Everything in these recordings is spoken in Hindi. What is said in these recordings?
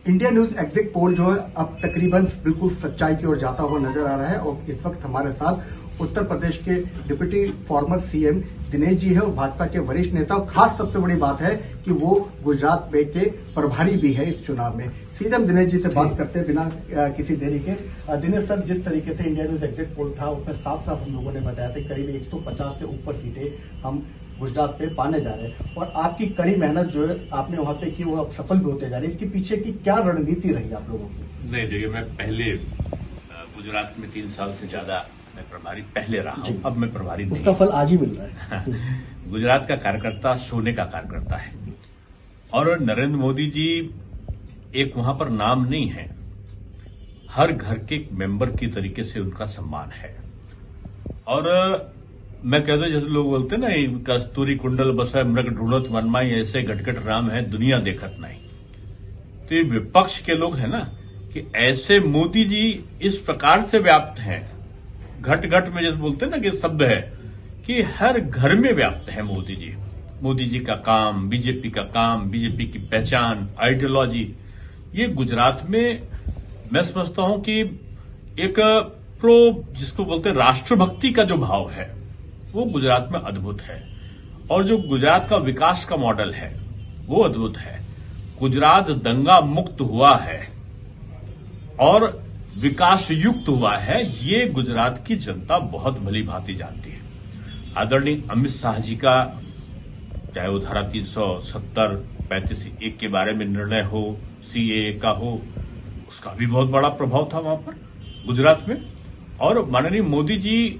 इंडिया न्यूज एग्जिट पोल जो है अब तकरीबन बिल्कुल सच्चाई की ओर जाता हुआ नजर आ रहा है और इस वक्त हमारे साथ उत्तर प्रदेश के deputy farmer CM Dinesh ji है और भाजपा के वरिष्ठ नेता। और खास सबसे बड़ी बात है कि वो गुजरात में के प्रभारी भी है इस चुनाव में। सीधे हम दिनेश जी से बात करते हैं बिना किसी देरी के। दिनेश सर, जिस तरीके से इंडिया न्यूज एग्जिट पोल था उसमें साफ साफ हम लोगों ने बताया था करीब 150 से ऊपर सीटें हम गुजरात पे पाने जा रहे हैं और आपकी कड़ी मेहनत जो है आपने वहां पे की वो अब सफल भी होते जा रही है। इसके पीछे की क्या रणनीति रही आप लोगों की? नहीं, देखिए, मैं पहले गुजरात में 3 साल से ज्यादा मैं प्रभारी पहले रहा हूं, अब मैं प्रभारी नहीं। उसका फल आज ही मिल रहा है। गुजरात का कार्यकर्ता सोने का कार्यकर्ता है और नरेंद्र मोदी जी एक वहां पर नाम नहीं है, हर घर के एक मेंबर की तरीके से उनका सम्मान है। और मैं कहता जैसे लोग बोलते ना, कस्तूरी कुंडल बसा मृग ढूंढत मनमाई, ऐसे घटघट राम है दुनिया देखत नहीं। तो ये विपक्ष के लोग हैं ना कि ऐसे मोदी जी इस प्रकार से व्याप्त हैं, घट घट में जैसे बोलते ना कि शब्द है कि हर घर में व्याप्त है मोदी जी। मोदी जी का काम, बीजेपी का काम, बीजेपी की पहचान, आइडियोलॉजी, ये गुजरात में मैं समझता हूं कि एक जिसको बोलते हैं राष्ट्रभक्ति का जो भाव है वो गुजरात में अद्भुत है। और जो गुजरात का विकास का मॉडल है वो अद्भुत है। गुजरात दंगा मुक्त हुआ है और विकास युक्त हुआ है, ये गुजरात की जनता बहुत भली भांति जानती है। आदरणीय अमित शाह जी का चाहे वो धारा 370, 35(1) के बारे में निर्णय हो, सीएए का हो, उसका भी बहुत बड़ा प्रभाव था वहां पर गुजरात में। और माननीय मोदी जी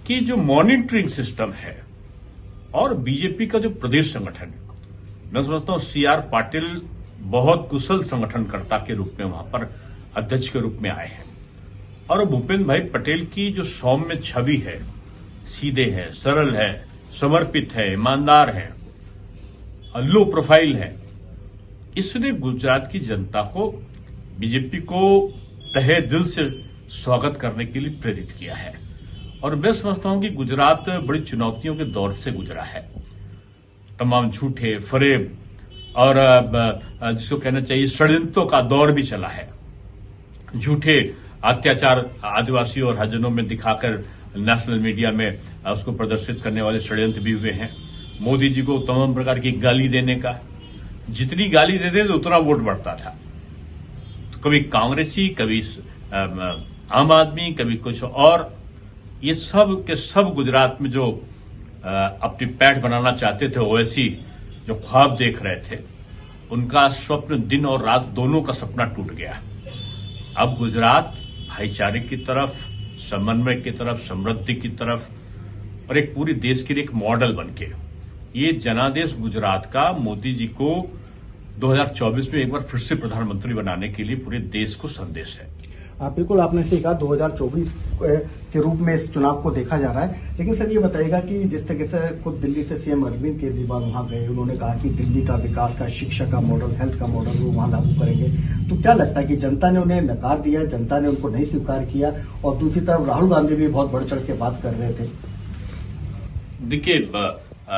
की जो मॉनिटरिंग सिस्टम है और बीजेपी का जो प्रदेश संगठन, मैं समझता हूं सीआर पाटिल बहुत कुशल संगठनकर्ता के रूप में वहां पर अध्यक्ष के रूप में आए हैं। और भूपेंद्र भाई पटेल की जो सौम्य छवि है, सीधे हैं, सरल है, समर्पित है, ईमानदार है, लो प्रोफाइल है, इसने गुजरात की जनता को, बीजेपी को तहे दिल से स्वागत करने के लिए प्रेरित किया है। और मैं समझता हूं कि गुजरात बड़ी चुनौतियों के दौर से गुजरा है। तमाम झूठे, फरेब और जिसको कहना चाहिए षड्यंत्रों का दौर भी चला है। झूठे अत्याचार आदिवासियों और हरिजनों में दिखाकर नेशनल मीडिया में उसको प्रदर्शित करने वाले षड्यंत्र भी हुए हैं। मोदी जी को तमाम प्रकार की गाली देने का, जितनी गाली देते थे उतना वोट बढ़ता था। तो कभी कांग्रेसी, कभी आम आदमी, कभी कुछ और, ये सब के सब गुजरात में जो अपनी पैठ बनाना चाहते थे, ओवैसी जो ख्वाब देख रहे थे, उनका स्वप्न दिन और रात दोनों का सपना टूट गया। अब गुजरात भाईचारे की तरफ, समन्वय की तरफ, समृद्धि की तरफ और एक पूरी देश के लिए एक मॉडल बनके, ये जनादेश गुजरात का मोदी जी को 2024 में एक बार फिर से प्रधानमंत्री बनाने के लिए पूरे देश को संदेश है। बिल्कुल, आपने सही कहा, 2024 के रूप में इस चुनाव को देखा जा रहा है। लेकिन सर ये बताइएगा कि जिस तरीके से खुद दिल्ली से सीएम अरविंद केजरीवाल वहां गए, उन्होंने कहा कि दिल्ली का विकास का, शिक्षा का मॉडल, हेल्थ का मॉडल वो वहां लागू करेंगे, तो क्या लगता है कि जनता ने उन्हें नकार दिया, जनता ने उनको नहीं स्वीकार किया? और दूसरी तरफ राहुल गांधी भी बहुत बढ़ चढ़ के बात कर रहे थे। देखिए,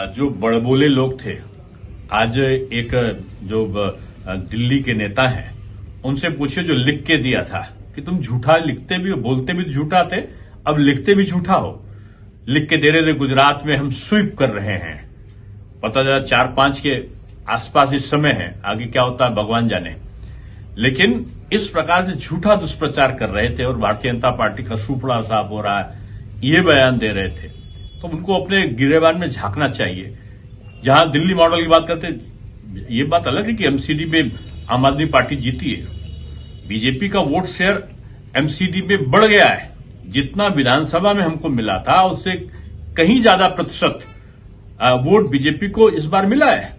जो बड़बोले लोग थे, आज एक जो दिल्ली के नेता हैं उनसे पूछिए जो लिख के दिया था कि तुम झूठा लिखते भी हो, बोलते भी झूठा थे, अब लिखते भी झूठा हो, लिख के दे रहे थे गुजरात में हम स्वीप कर रहे हैं। पता चला 4-5 के आसपास इस समय है, आगे क्या होता है भगवान जाने। लेकिन इस प्रकार से झूठा दुष्प्रचार कर रहे थे और भारतीय जनता पार्टी का सूपड़ा साफ हो रहा है, ये बयान दे रहे थे। तो उनको अपने गिरेबान में झांकना चाहिए। जहां दिल्ली मॉडल की बात करते, ये बात अलग है कि एमसीडी में आम आदमी पार्टी जीती है, बीजेपी का वोट शेयर एमसीडी में बढ़ गया है। जितना विधानसभा में हमको मिला था उससे कहीं ज्यादा प्रतिशत वोट बीजेपी को इस बार मिला है।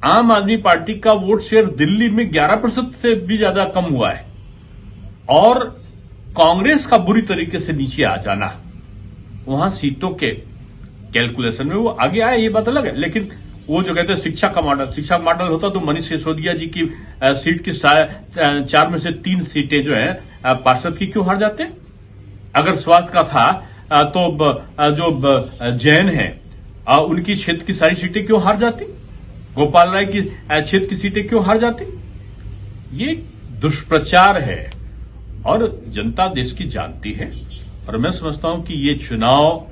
आम आदमी पार्टी का वोट शेयर दिल्ली में 11% से भी ज्यादा कम हुआ है। और कांग्रेस का बुरी तरीके से नीचे आ जाना, वहां सीटों के कैलकुलेशन में वो आगे आया, ये बात अलग है। लेकिन वो जो कहते हैं शिक्षा का मॉडल होता तो मनीष सिसोदिया जी की सीट की 4 में से 3 सीटें जो है पार्षद की क्यों हार जाते? अगर स्वास्थ्य का था तो जो जैन है उनकी क्षेत्र की सारी सीटें क्यों हार जाती? गोपाल राय की क्षेत्र की सीटें क्यों हार जाती? ये दुष्प्रचार है और जनता देश की जानती है। और मैं समझता हूं कि ये चुनाव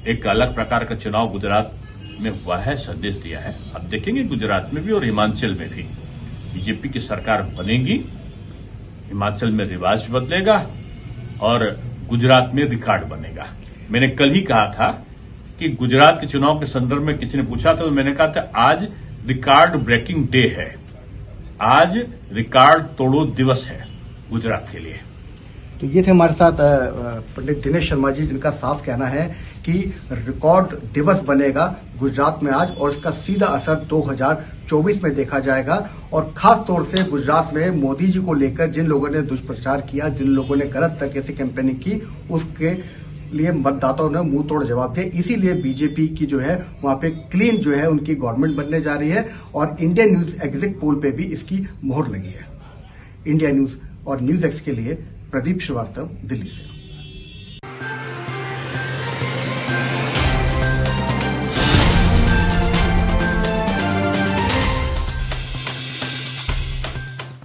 एक अलग प्रकार का चुनाव गुजरात में हुआ है, संदेश दिया है। अब देखेंगे गुजरात में भी और हिमाचल में भी बीजेपी की सरकार बनेगी, हिमाचल में रिवाज बदलेगा और गुजरात में रिकॉर्ड बनेगा। मैंने कल ही कहा था कि गुजरात के चुनाव के संदर्भ में किसी ने पूछा था तो मैंने कहा था आज रिकॉर्ड ब्रेकिंग डे है, आज रिकॉर्ड तोड़ो दिवस है गुजरात के लिए। तो ये थे हमारे साथ पंडित दिनेश शर्मा जी, जिनका साफ कहना है कि रिकॉर्ड दिवस बनेगा गुजरात में आज और इसका सीधा असर 2024 में देखा जाएगा। और खास तौर से गुजरात में मोदी जी को लेकर जिन लोगों ने दुष्प्रचार किया, जिन लोगों ने गलत तरीके से कैंपेनिंग की, उसके लिए मतदाताओं ने मुंह तोड़ जवाब दिया। इसीलिए बीजेपी की जो है वहां पे क्लीन जो है उनकी गवर्नमेंट बनने जा रही है और इंडियन न्यूज एग्जिट पोल पे भी इसकी मोहर लगी है। इंडिया न्यूज और न्यूज एक्स के लिए प्रदीप श्रीवास्तव, दिल्ली से।